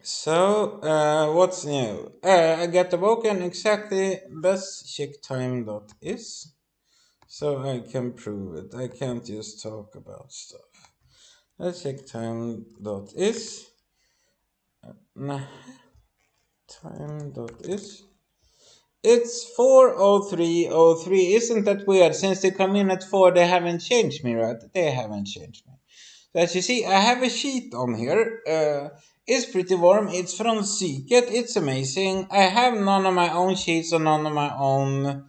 What's new? I got awoken exactly. Let's check time dot is so I can prove it. I can't just talk about stuff. Let's check time dot is. Nah, time dot is. It's 4:03:03. Isn't that weird? Since they come in at 4, they haven't changed me, right? They haven't changed me. So as you see, I have a sheet on here. It's pretty warm. It's from Psyket. It's amazing. I have none of my own sheets or none of my own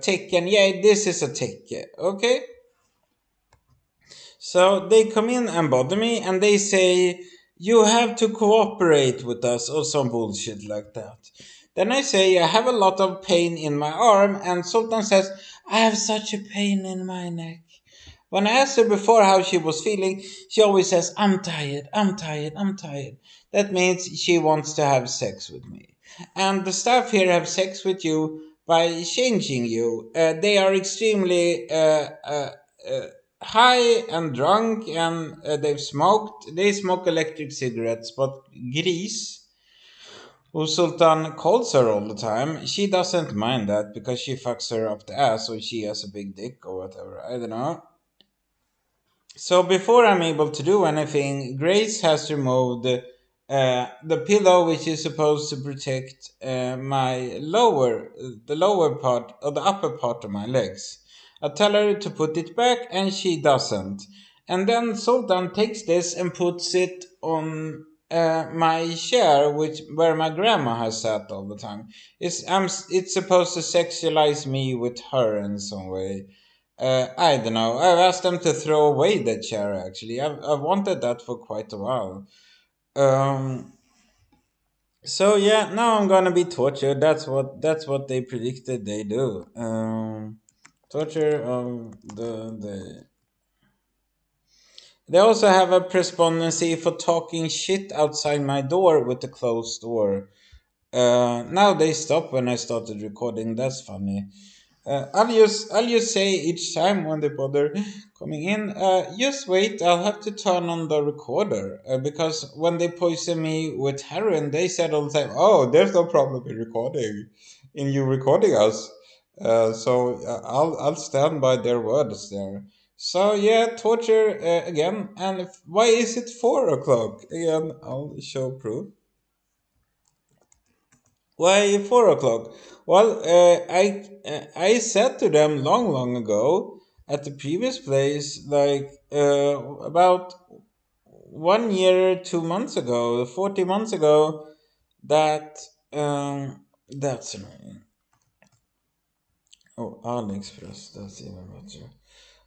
ticket. Yeah, this is a ticket. Okay. So they come in and bother me and they say, you have to cooperate with us or some bullshit like that. Then I say, I have a lot of pain in my arm, and Sultan says, I have such a pain in my neck. When I asked her before how she was feeling, she always says, I'm tired, I'm tired, I'm tired. That means she wants to have sex with me. And the staff here have sex with you by changing you. They are extremely high and drunk, and they smoke electric cigarettes, but Grease, who Sultan calls her all the time, she doesn't mind that because she fucks her up the ass or she has a big dick or whatever, I don't know. So before I'm able to do anything, Grace has removed the pillow which is supposed to protect the lower part or the upper part of my legs. I tell her to put it back and she doesn't. And then Sultan takes this and puts it on my chair, which where my grandma has sat all the time. It's supposed to sexualize me with her in some way. I don't know. I've asked them to throw away the chair. Actually, I've wanted that for quite a while. Um. So yeah, now I'm gonna be tortured. That's what they predicted they do. Torture of the. They also have a correspondency for talking shit outside my door with the closed door. Now they stop when I started recording. That's funny. I'll just say each time when they bother coming in, just wait. I'll have to turn on the recorder because when they poison me with heroin, they said all the time, "Oh, there's no problem in you recording us." I'll stand by their words there. So yeah, torture again. And why is it 4 o'clock again? I'll show proof. Why 4 o'clock? Well, I said to them long ago at the previous place, like about 1 year, 2 months ago, 40 months ago, that that's annoying. Oh, AliExpress, that's even better.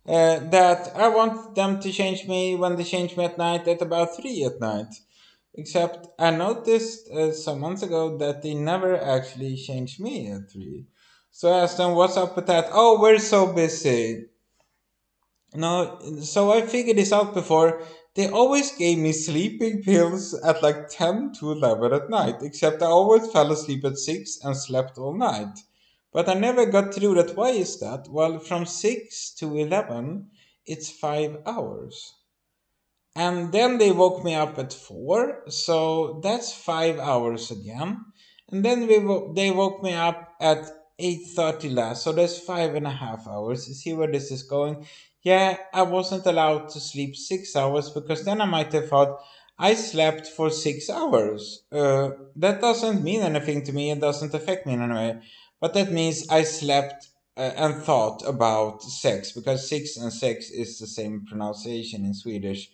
That I want them to change me when they change me at night at about 3 at night. Except I noticed some months ago that they never actually changed me at 3. So I asked them, what's up with that? Oh, we're so busy. No, so I figured this out before. They always gave me sleeping pills at like 10 to 11 at night, except I always fell asleep at 6 and slept all night. But I never got through that. Why is that? Well, from 6 to 11, it's 5 hours. And then they woke me up at 4, so that's 5 hours again. And then they woke me up at 8:30 last, so that's 5.5 hours. You see where this is going? Yeah, I wasn't allowed to sleep 6 hours because then I might have thought I slept for 6 hours. That doesn't mean anything to me. It doesn't affect me in any way. But that means I slept and thought about sex because six and sex is the same pronunciation in Swedish.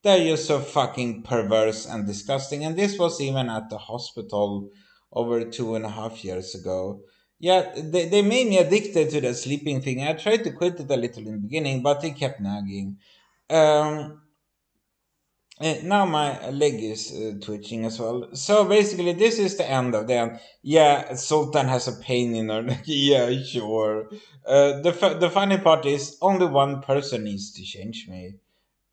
They're just so fucking perverse and disgusting. And this was even at the hospital over 2.5 years ago. Yeah, they made me addicted to the sleeping thing. I tried to quit it a little in the beginning, but they kept nagging. Um, Now my leg is twitching as well. So basically, this is the end of the end. Yeah, Sultan has a pain in her neck. Yeah, sure. The funny part is only one person needs to change me.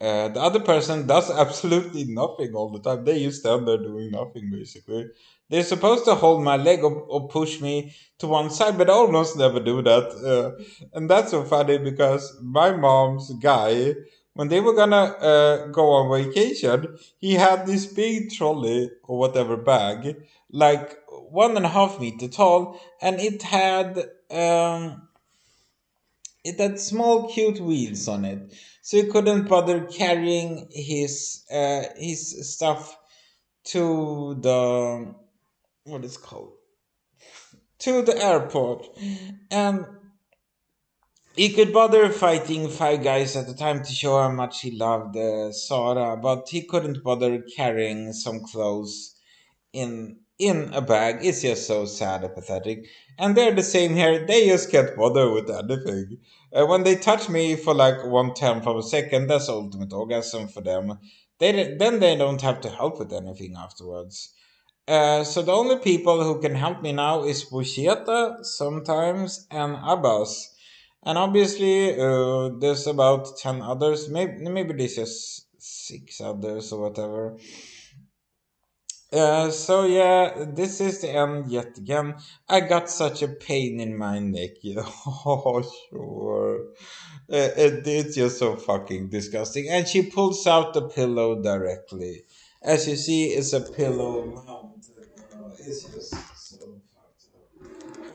The other person does absolutely nothing all the time. They just stand there doing nothing, basically. They're supposed to hold my leg or push me to one side, but I almost never do that. And that's so funny because my mom's guy when they were gonna go on vacation, he had this big trolley or whatever bag, like 1.5 meter tall, and it had small cute wheels on it, so he couldn't bother carrying his stuff to the what is called to the airport, and he could bother fighting five guys at a time to show how much he loved Sarah, but he couldn't bother carrying some clothes in a bag. It's just so sad and pathetic. And they're the same here. They just can't bother with anything. When they touch me for like 1/10 of a second, that's ultimate orgasm for them. Then they don't have to help with anything afterwards. So the only people who can help me now is Busheta sometimes and Abbas. And obviously, there's about 10 others. Maybe there's just 6 others or whatever. So yeah, this is the end yet again. I got such a pain in my neck. Oh, sure. It's just so fucking disgusting. And she pulls out the pillow directly. As you see, it's a pillow mount. It's just so fucked up.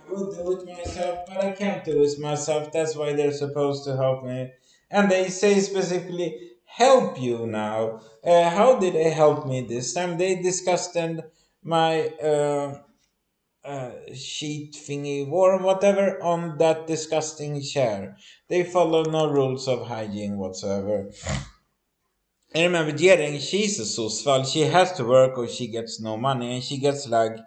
I would do it myself, but I can't do it myself. That's why they're supposed to help me. And they say specifically, help you now. How did they help me this time? They discussed and my sheet thingy or whatever on that disgusting chair. They follow no rules of hygiene whatsoever. And remember, Jering, she's a social. She has to work or she gets no money, and she gets like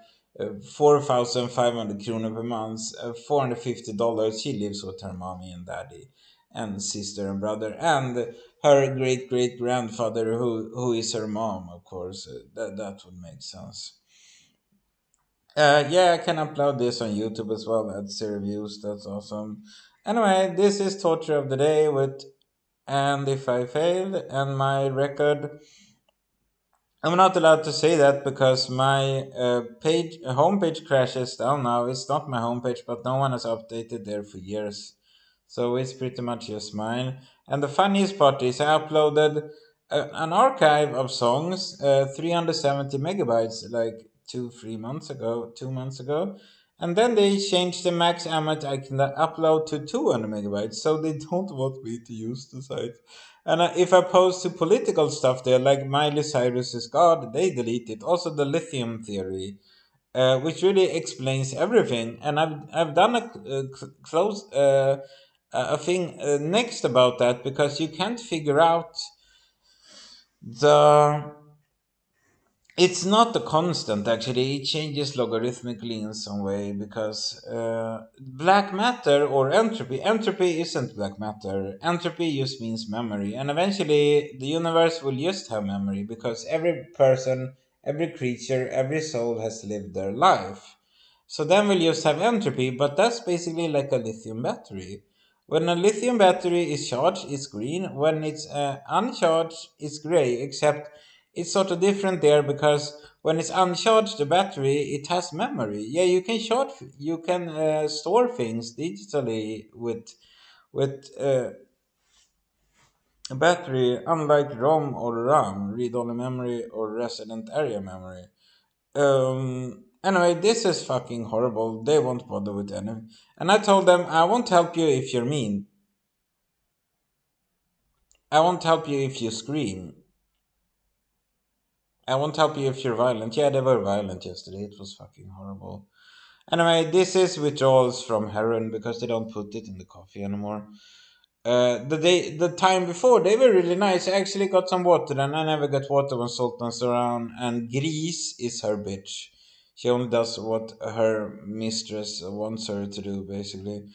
4,500 kronor per month, $450. She lives with her mommy and daddy, and sister and brother, and her great great grandfather, who is her mom, of course. That would make sense. Yeah, I can upload this on YouTube as well. That's the reviews. That's awesome. Anyway, this is torture of the day with and if I fail and my record. I'm not allowed to say that because my homepage crashes down now. It's not my homepage, but no one has updated there for years, so it's pretty much just mine. And the funniest part is I uploaded an archive of songs, 370 megabytes, like 2 3 months ago, 2 months ago, and then they changed the max amount I can upload to 200 megabytes, so they don't want me to use the site. And if I post to political stuff there, like Miley Cyrus is God, they delete it. Also, the lithium theory, which really explains everything. And I've done a thing next about that because you can't figure out the it's not a constant actually. It changes logarithmically in some way because black matter or entropy isn't black matter. Entropy just means memory, and eventually the universe will just have memory because every person, every creature, every soul has lived their life. So then we'll just have entropy, but that's basically like a lithium battery. When a lithium battery is charged, it's green. When it's uncharged, it's gray, except it's sort of different there because when it's uncharged, the battery, it has memory. Yeah, you can store things digitally with a battery, unlike ROM or RAM, read-only memory or resident area memory. Anyway, this is fucking horrible. They won't bother with any. And I told them, I won't help you if you're mean. I won't help you if you scream. I won't help you if you're violent. Yeah, they were violent yesterday. It was fucking horrible. Anyway, this is withdrawals from heroin because they don't put it in the coffee anymore. The time before they were really nice. I actually got some water, and I never get water when Sultan's around. And Grease is her bitch. She only does what her mistress wants her to do, basically.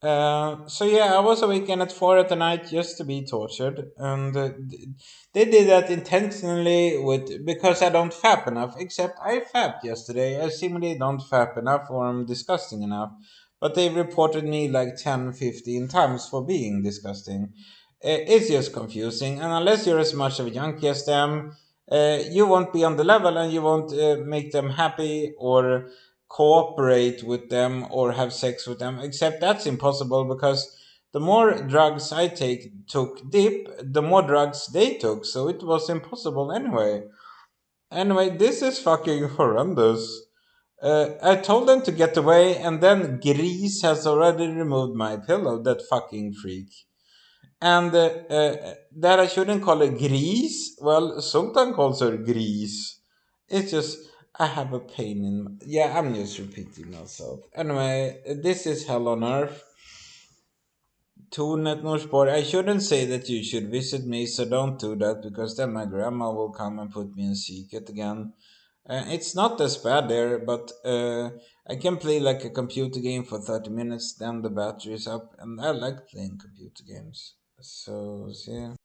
So yeah, I was awakened at 4 at the night just to be tortured, and they did that intentionally with because I don't fap enough. Except I fapped yesterday. I seemingly don't fap enough, or I'm disgusting enough. But they reported me like 10, 15 times for being disgusting. It's just confusing, and unless you're as much of a junkie as them, you won't be on the level, and you won't make them happy or cooperate with them or have sex with them, except that's impossible because The more drugs I took deep, the more drugs they took, so it was impossible anyway. Anyway, this is fucking horrendous. I told them to get away, and then Grease has already removed my pillow, that fucking freak. And that I shouldn't call her Grease, well, Sultan calls her Grease. It's just, I have a pain in. Yeah, I'm just repeating myself. Anyway, this is Hell on Earth. Tornet Norspor. I shouldn't say that you should visit me, so don't do that, because then my grandma will come and put me in secret again. It's not as bad there, but I can play like a computer game for 30 minutes, then the battery is up, and I like playing computer games. So, yeah.